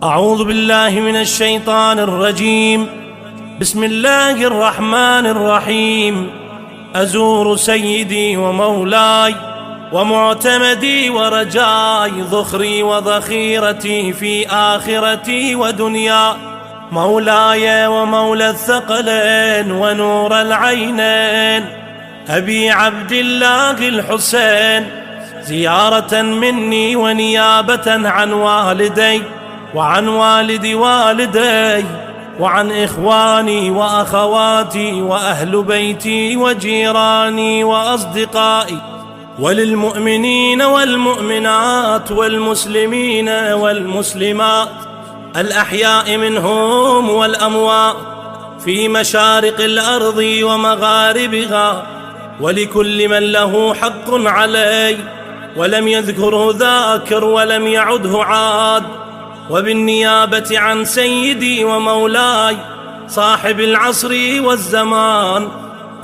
أعوذ بالله من الشيطان الرجيم. بسم الله الرحمن الرحيم. أزور سيدي ومولاي ومعتمدي ورجاي، ذخري وذخيرتي في آخرتي ودنيا، مولاي ومولى الثقلين ونور العينين، أبي عبد الله الحسين، زيارة مني ونيابة عن والدي وعن والد والدي وعن إخواني وأخواتي وأهل بيتي وجيراني وأصدقائي، وللمؤمنين والمؤمنات والمسلمين والمسلمات الأحياء منهم والأموات في مشارق الأرض ومغاربها، ولكل من له حق علي ولم يذكره ذاكر ولم يعده عاد. وبالنيابة عن سيدي ومولاي صاحب العصر والزمان،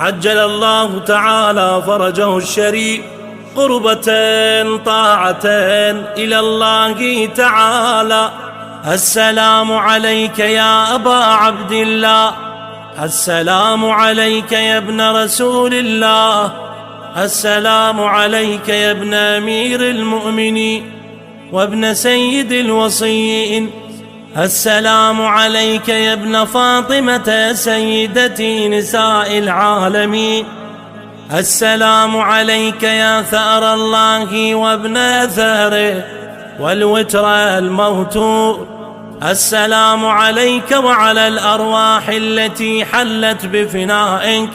عجل الله تعالى فرجه الشريف، قربتين طاعتين إلى الله تعالى. السلام عليك يا أبا عبد الله، السلام عليك يا ابن رسول الله، السلام عليك يا ابن أمير المؤمنين وابن سيد الوصيين، السلام عليك يا ابن فاطمة سيدتي نساء العالمين، السلام عليك يا ثأر الله وابن ثأره والوتر الموتور، السلام عليك وعلى الأرواح التي حلت بفنائك،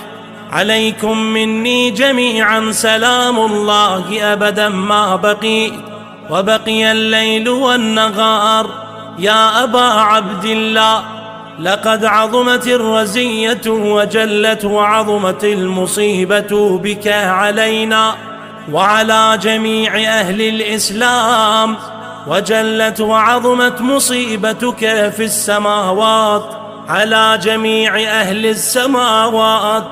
عليكم مني جميعا سلام الله أبدا ما بقيت وبقي الليل والنهار. يا أبا عبد الله، لقد عظمت الرزية وجلت وعظمت المصيبة بك علينا وعلى جميع أهل الإسلام، وجلت وعظمت مصيبتك في السماوات على جميع أهل السماوات.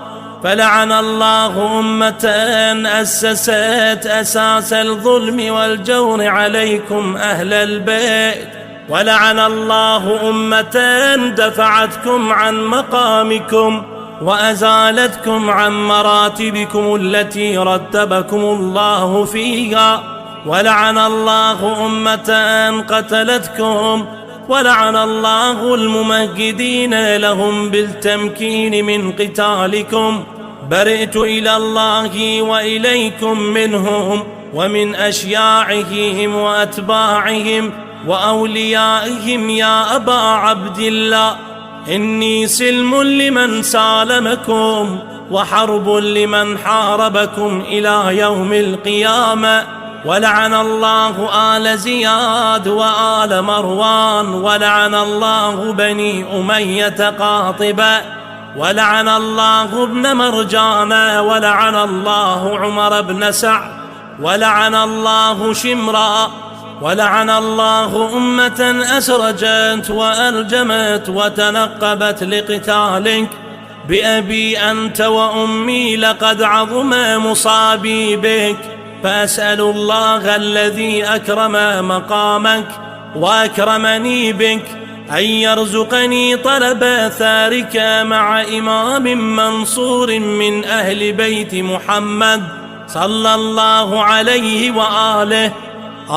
فلعن الله أمة أسست أساس الظلم والجور عليكم أهل البيت، ولعن الله أمة دفعتكم عن مقامكم وأزالتكم عن مراتبكم التي رتبكم الله فيها، ولعن الله أمة قتلتكم، ولعن الله الممجدين لهم بالتمكين من قتالكم. برئت إلى الله وإليكم منهم ومن أشياعهم وأتباعهم وأوليائهم يا أبا عبد الله. إني سلم لمن سالمكم وحرب لمن حاربكم إلى يوم القيامة. ولعن الله آل زياد وآل مروان، ولعن الله بني أمية قاطبة، ولعن الله ابن مرجان، ولعن الله عمر بن سعد، ولعن الله شمرا، ولعن الله أمة أسرجت وألجمت وتنقبت لقتالك. بأبي أنت وأمي لقد عظم مصابي بك، فأسأل الله الذي أكرم مقامك وأكرمني بك أن يرزقني طلب ثارك مع إمام منصور من أهل بيت محمد صلى الله عليه وآله.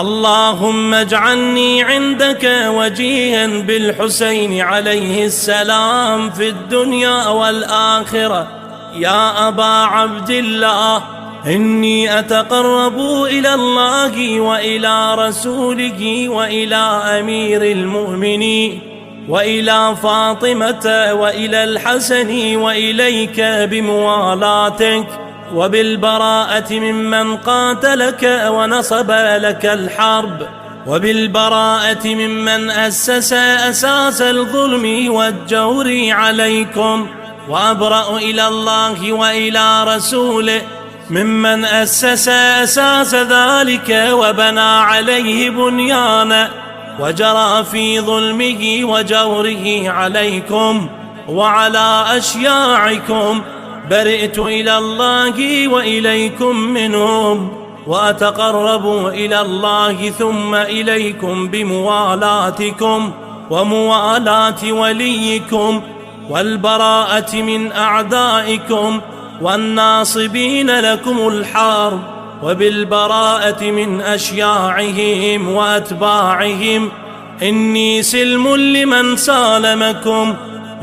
اللهم اجعلني عندك وجيها بالحسين عليه السلام في الدنيا والآخرة. يا أبا عبد الله، إني أتقرب إلى الله وإلى رسوله وإلى أمير المؤمنين وإلى فاطمة وإلى الحسن وإليك بموالاتك وبالبراءة ممن قاتلك ونصب لك الحرب، وبالبراءة ممن أسس أساس الظلم والجور عليكم، وأبرأ إلى الله وإلى رسوله ممن أسس أساس ذلك وبنى عليه بنيانا وجرى في ظلمه وجوره عليكم وعلى أشياعكم. برئت إلى الله وإليكم منهم وأتقرب إلى الله ثم إليكم بموالاتكم وموالاة وليكم والبراءة من أعدائكم والناصبين لكم الحرب، وبالبراءة من أشياعهم وأتباعهم. إني سلم لمن سالمكم،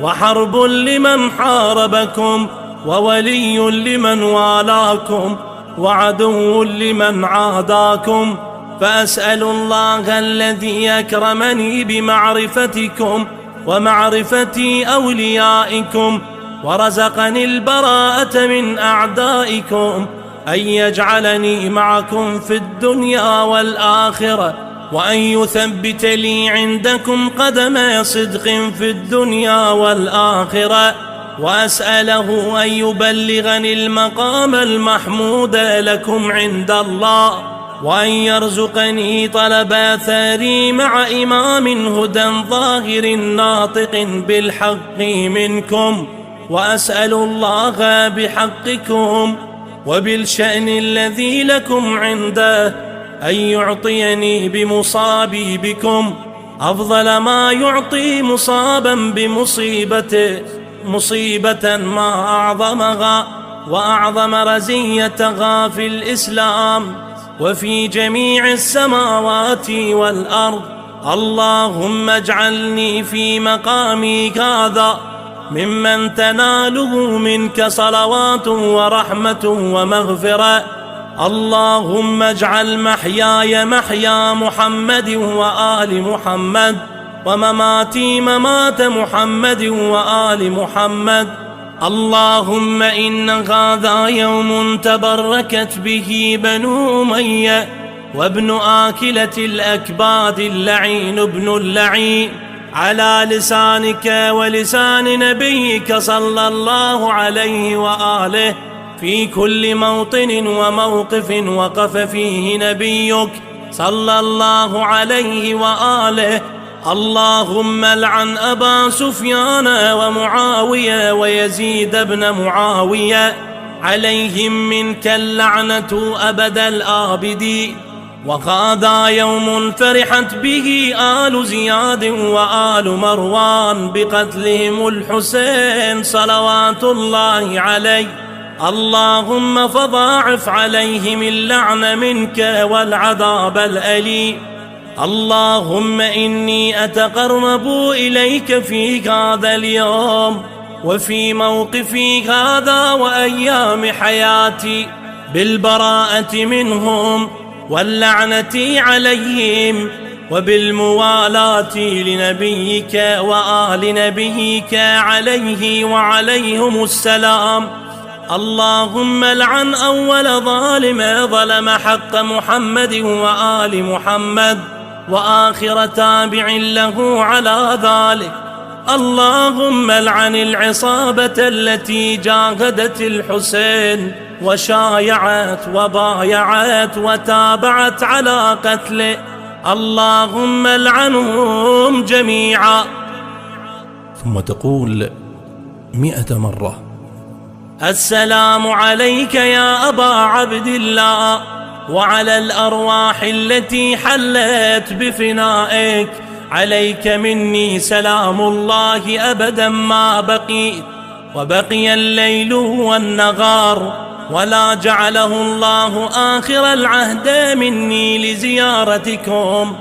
وحرب لمن حاربكم، وولي لمن والاكم، وعدو لمن عاداكم. فأسأل الله الذي أكرمني بمعرفتكم ومعرفة أوليائكم ورزقني البراءة من أعدائكم أن يجعلني معكم في الدنيا والآخرة، وأن يثبت لي عندكم قدم صدق في الدنيا والآخرة، وأسأله أن يبلغني المقام المحمود لكم عند الله، وأن يرزقني طلب أثاري مع إمام هدى ظاهر ناطق بالحق منكم. وأسأل الله بحقكم وبالشأن الذي لكم عنده أن يعطيني بمصابي بكم أفضل ما يعطي مصابا بمصيبته، مصيبة ما أعظمها وأعظم رزيتها في الإسلام وفي جميع السماوات والأرض. اللهم اجعلني في مقامي هذا ممن تناله منك صلوات ورحمة ومغفرة. اللهم اجعل محياي محيا محمد وآل محمد، ومماتي ممات محمد وآل محمد. اللهم إن هذا يوم تبركت به بنو أمية وابن آكلة الأكباد اللعين ابن اللعين، على لسانك ولسان نبيك صلى الله عليه وآله في كل موطن وموقف وقف فيه نبيك صلى الله عليه وآله. اللهم لعن أبا سفيان ومعاوية ويزيد بن معاوية، عليهم منك اللعنة أبد الآبدين. وهذا يوم فرحت به آل زياد وآل مروان بقتلهم الحسين صلوات الله عليه. اللهم فضاعف عليهم اللعن منك والعذاب الأليم. اللهم إني أتقرب إليك في هذا اليوم وفي موقفي هذا وأيام حياتي بالبراءة منهم واللعنة عليهم، وبالموالاة لنبيك وآل نبيك عليه وعليهم السلام. اللهم لعن أول ظالم ظلم حق محمد وآل محمد، وآخر تابع له على ذلك. اللهم لعن العصابة التي جاهدت الحسين وشايعت وبايعت وتابعت على قتله. اللهم لعنهم جميعا. ثم تقول 100 مرة: السلام عليك يا أبا عبد الله، وعلى الأرواح التي حلت بفنائك. عليك مني سلام الله أبدا ما بقيت، وبقي الليل والنهار، ولا جعله الله آخر العهد مني لزيارتكم.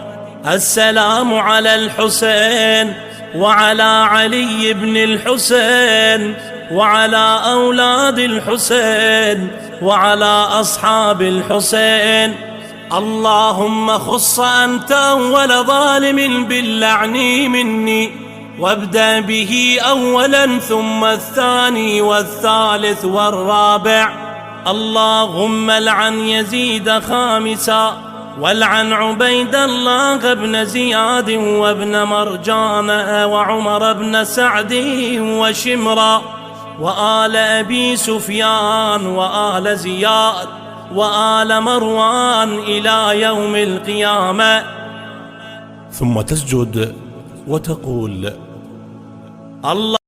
السلام على الحسين وعلى علي بن الحسين وعلى أولاد الحسين وعلى أصحاب الحسين. اللهم خص أنت أول ظالم باللعن مني، وابدأ به أولا ثم الثاني والثالث والرابع. اللهم لعن يزيد خامسا، والعن عبيد الله بن زياد وابن مرجان وعمر بن سعد وشمرا وآل أبي سفيان وآل زياد وآل مروان إلى يوم القيامة. ثم تسجد وتقول: الله